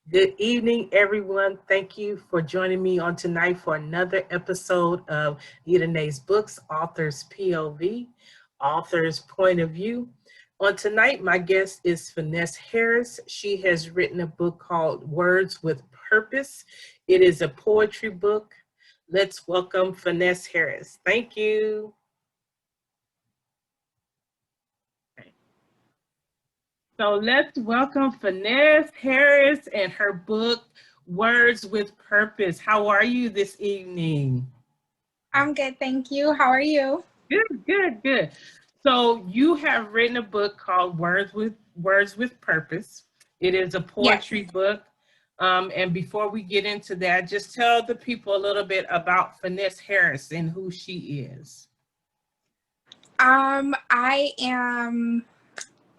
Good evening, everyone. Thank you for joining me on tonight for another episode of Nea's Books, Author's POV, Author's Point of View. On tonight, my guest is Finesse Harris. She has written a book called Words with Purpose. It is a poetry book. Let's welcome Finesse Harris. Thank you. So let's welcome Finesse Harris and her book, Words with Purpose. How are you this evening? I'm good, thank you. How are you? Good. So you have written a book called Words with Purpose. It is a poetry book. And before we get into that, just tell the people a little bit about Finesse Harris and who she is. I am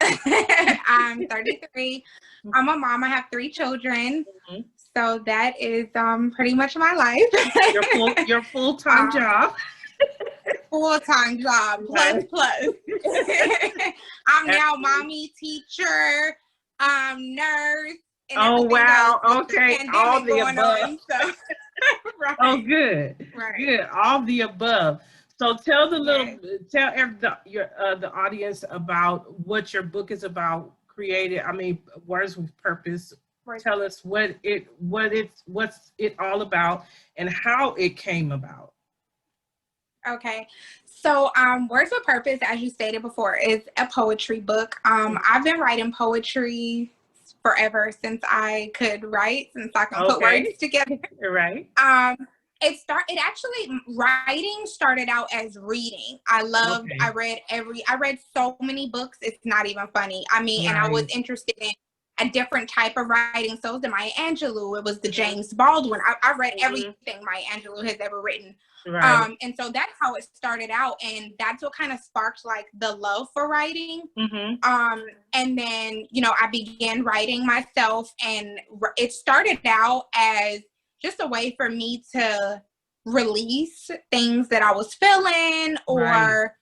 I'm 33. I'm a mom. I have 3 children. Mm-hmm. So that is pretty much my life. Your full-time job. Full-time job, plus. I'm now mommy, teacher, nurse. And oh, wow. Okay. All the above. On, so. Right. Oh, good. Right. Good. All the above. So tell the audience about what your book is about. Words with Purpose. Right. Tell us what's it all about and how it came about. Okay, so Words with Purpose, as you stated before, is a poetry book. I've been writing poetry forever, since I could write, since I can put words together. Right. Writing started out as reading. I read so many books, it's not even funny. And I was interested in a different type of writing. So it was the Maya Angelou, it was the James Baldwin. I read everything Maya Angelou has ever written. Right. And so that's how it started out, and that's what kind of sparked like the love for writing. And then, I began writing myself, and it started out as just a way for me to release things that I was feeling, or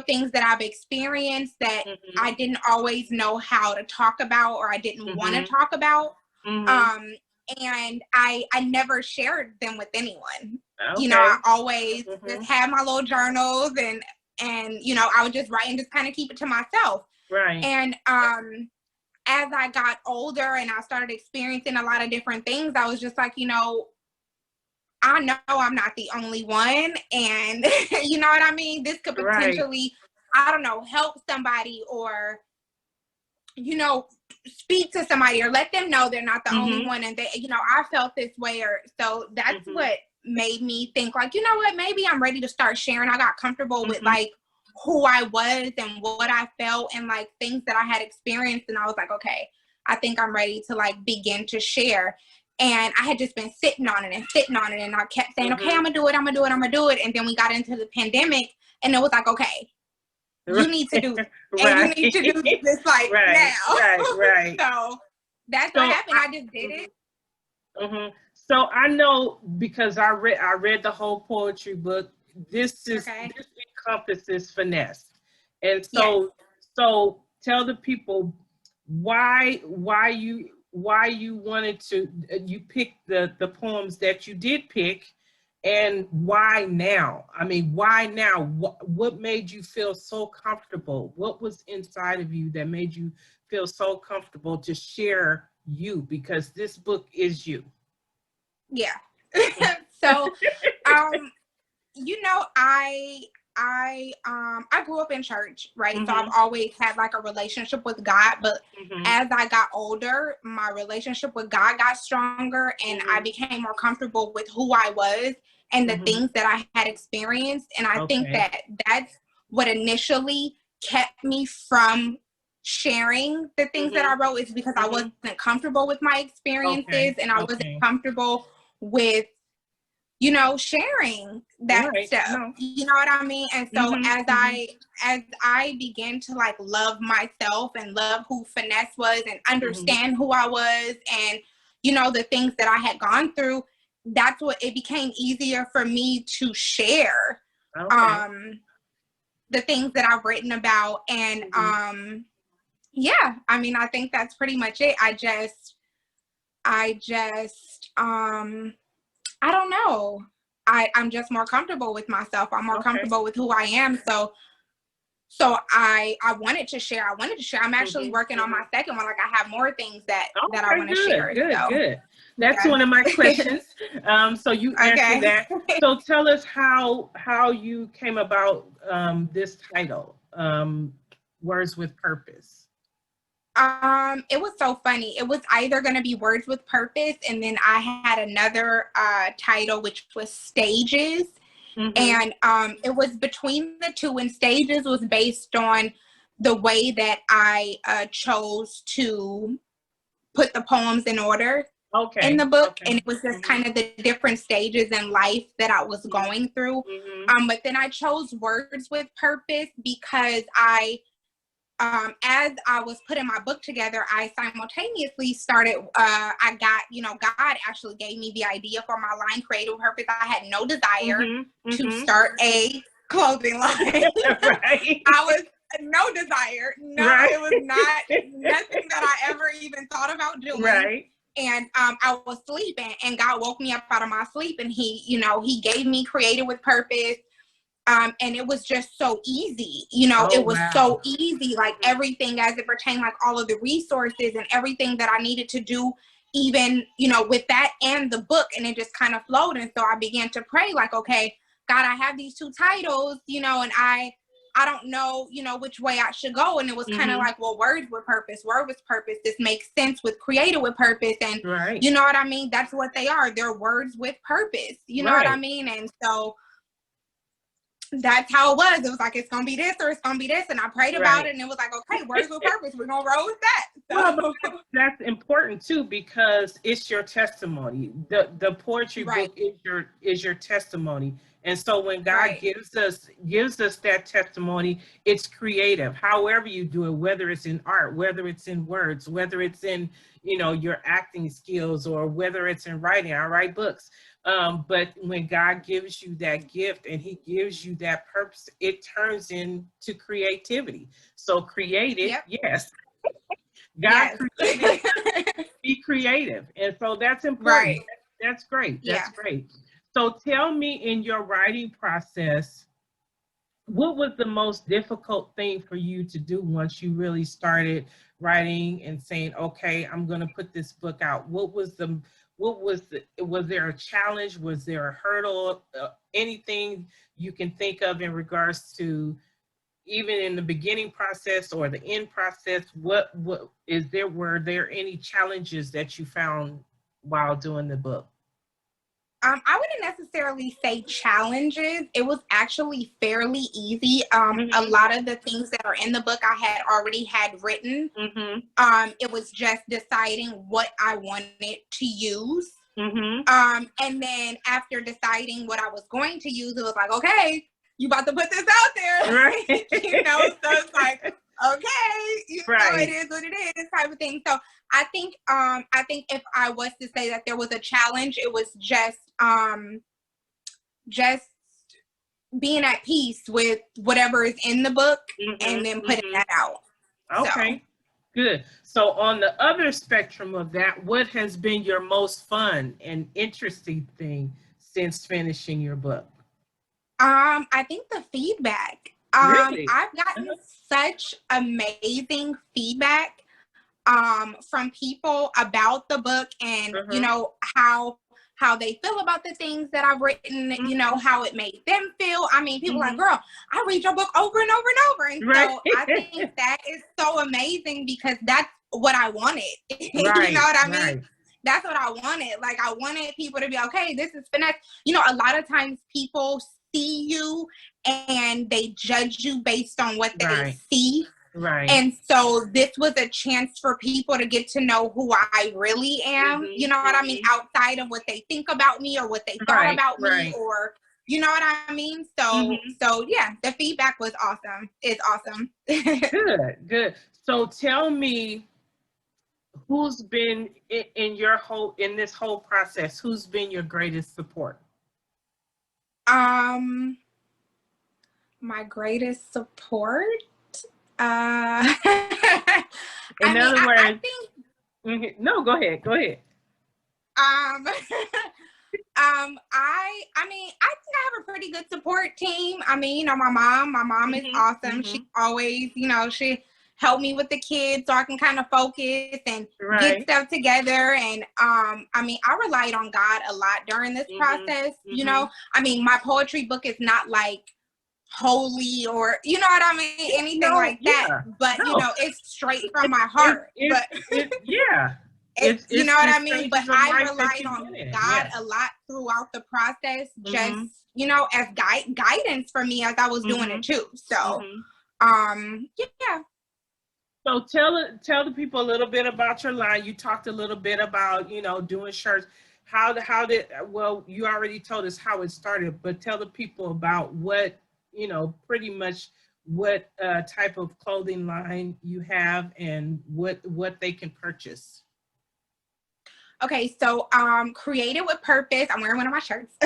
things that I've experienced that I didn't always know how to talk about, or I didn't want to talk about. And I never shared them with anyone. Okay. I always just had my little journals, and I would just write and just kind of keep it to myself. Right. And as I got older and I started experiencing a lot of different things, I was just like, I know I'm not the only one, and you know what I mean? This could potentially, I don't know, help somebody, or speak to somebody, or let them know they're not the only one, and they, I felt this way, or so that's what made me think, like, you know what, maybe I'm ready to start sharing. I got comfortable with like who I was and what I felt, and like things that I had experienced, and I was like, okay, I think I'm ready to like begin to share. And I had just been sitting on it, and I kept saying, okay, I'm gonna do it. And then we got into the pandemic, and it was like, okay, you need to do it. And you need to do this like now. Right. So that's what happened. I just did it. So I know, because I read the whole poetry book. This encompasses finesse. And so tell the people why you wanted to, you picked the poems that you did pick, and why now? Why now? What made you feel so comfortable? What was inside of you that made you feel so comfortable to share you? Because this book is you. Yeah. So, I grew up in church, right? So I've always had like a relationship with God, but as I got older, my relationship with God got stronger, and I became more comfortable with who I was and the things that I had experienced. And I think that's what initially kept me from sharing the things that I wrote, is because I wasn't comfortable with my experiences, and I wasn't comfortable with sharing that stuff. No. You know what I mean? And so as I began to like love myself and love who Finesse was, and understand who I was, and the things that I had gone through, that's what it became easier for me to share the things that I've written about. And I think that's pretty much it. I just I just, I don't know. I'm just more comfortable with myself. I'm more comfortable with who I am. So I wanted to share. I'm actually working on my second one. Like, I have more things that I want to share. Good. That's one of my questions. So you answered that. So tell us how you came about this title, Words with Purpose. It was so funny. It was either going to be Words with Purpose, and then I had another title, which was Stages. And it was between the two, and Stages was based on the way that I chose to put the poems in order in the book. And it was just kind of the different stages in life that I was going through. But then I chose Words with Purpose because as I was putting my book together, I simultaneously started, I got, God actually gave me the idea for my line, Creative Purpose. I had no desire to start a clothing line. I was no desire. No, it was nothing that I ever even thought about doing. And I was sleeping, and God woke me up out of my sleep, and he gave me Creative with Purpose. And it was just so easy, it was so easy, like everything as it pertained, like all of the resources and everything that I needed to do, even, with that and the book, and it just kind of flowed. And so I began to pray, like, okay, God, I have these two titles, and I don't know, which way I should go. And it was kind of like, well, Words with Purpose, Word with Purpose. This makes sense with Creative with Purpose. And you know what I mean? That's what they are. They're words with purpose. You know what I mean? And so that's how it was. It was like, it's going to be this or it's going to be this. And I prayed about it, and it was like, okay, Words with Purpose. We're going to roll with that. So. Well, that's important too, because it's your testimony. The poetry book is your testimony. And so when God gives us that testimony, it's creative. However you do it, whether it's in art, whether it's in words, whether it's in, your acting skills, or whether it's in writing. I write books. But when God gives you that gift and he gives you that purpose, it turns into creativity. So creative, yes. God created, be creative. And so that's important. That's great. That's great. So tell me, in your writing process, what was the most difficult thing for you to do once you really started writing and saying, okay, I'm going to put this book out? Was there a challenge? Was there a hurdle? Anything you can think of in regards to, even in the beginning process or the end process, were there any challenges that you found while doing the book? I wouldn't necessarily say challenges. It was actually fairly easy. A lot of the things that are in the book I had already had written. It was just deciding what I wanted to use. And then after deciding what I was going to use, it was like, okay, you about to put this out there. So it's like, okay, it is what it is, type of thing. So I think if I was to say that there was a challenge, it was just being at peace with whatever is in the book, and then putting that out. Okay, good. So on the other spectrum of that, what has been your most fun and interesting thing since finishing your book? I think the feedback. Really? I've gotten such amazing feedback from people about the book, and how they feel about the things that I've written, how it made them feel. I mean, people are like, girl, I read your book over and over and over. And so I think that is so amazing, because that's what I wanted. You know what I mean? That's what I wanted. Like, I wanted people to be, okay, this is Finesse. A lot of times people see you and they judge you based on what they see. And so this was a chance for people to get to know who I really am, you know what I mean, outside of what they think about me or what they thought about me, or, you know what I mean? So yeah, the feedback was awesome. It's awesome. Good. So tell me, who's been in this whole process, who's been your greatest support? My greatest support? In other words, no, go ahead. I mean, I think I have a pretty good support team. I mean, you know, my mom is awesome. She always, you know, she helped me with the kids so I can kind of focus and get stuff together. And I mean, I relied on God a lot during this process. You know, I mean, my poetry book is not like holy or, you know what I mean, anything like that. But you know, it's straight from my heart. It's you know what I mean? But I relied on God a lot throughout the process, just, you know, as guidance for me as I was doing it too. So, yeah. So tell the people a little bit about your line. You talked a little bit about, you know, doing shirts. How did, well, you already told us how it started, but tell the people about what, you know, pretty much what type of clothing line you have and what they can purchase. Okay, so Created with Purpose, I'm wearing one of my shirts.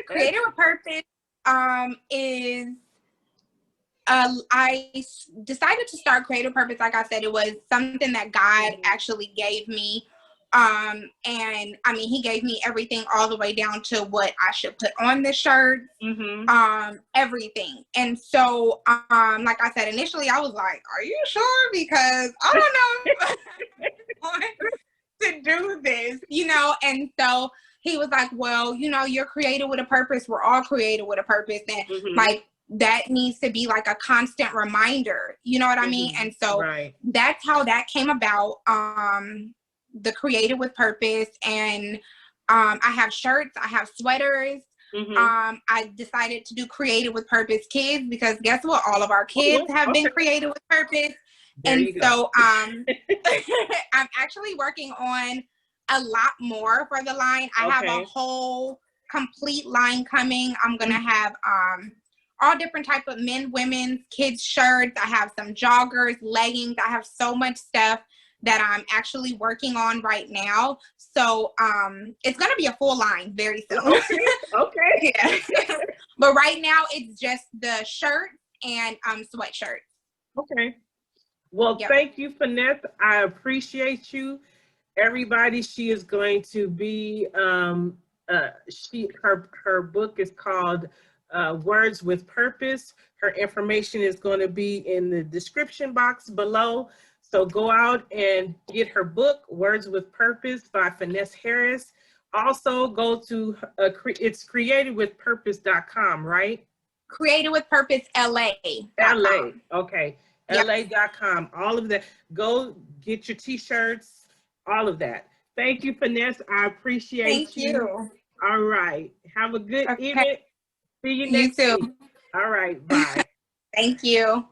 Created with Purpose is, I decided to start Creative Purpose. Like I said, it was something that God actually gave me. And I mean, he gave me everything all the way down to what I should put on the shirt, everything. And so, like I said, initially I was like, are you sure? Because I don't know to do this, you know? And so he was like, well, you know, you're created with a purpose. We're all created with a purpose. And like, that needs to be like a constant reminder, you know what I mean? And so that's how that came about. The Created with Purpose. And I have shirts, I have sweaters. I decided to do Created with Purpose Kids because guess what? All of our kids have been created with purpose. And so I'm actually working on a lot more for the line. I have a whole complete line coming. I'm gonna have all different type of men, women's, kids shirts. I have some joggers, leggings. I have so much stuff that I'm actually working on right now. So it's gonna be a full line very soon. Yeah. But right now it's just the shirt and sweatshirts. Okay. Well, thank you, Finesse. I appreciate you. Everybody, she is going to be, her book is called Words with Purpose. Her information is going to be in the description box below. So go out and get her book, Words with Purpose by Finesse Harris. Also go to, it's createdwithpurpose.com, right? Created with Purpose LA. LA, okay. LA.com, all of that. Go get your t-shirts, all of that. Thank you, Finesse. I appreciate you. Thank you. All right. Have a good evening. See you next week. All right. Bye. Thank you.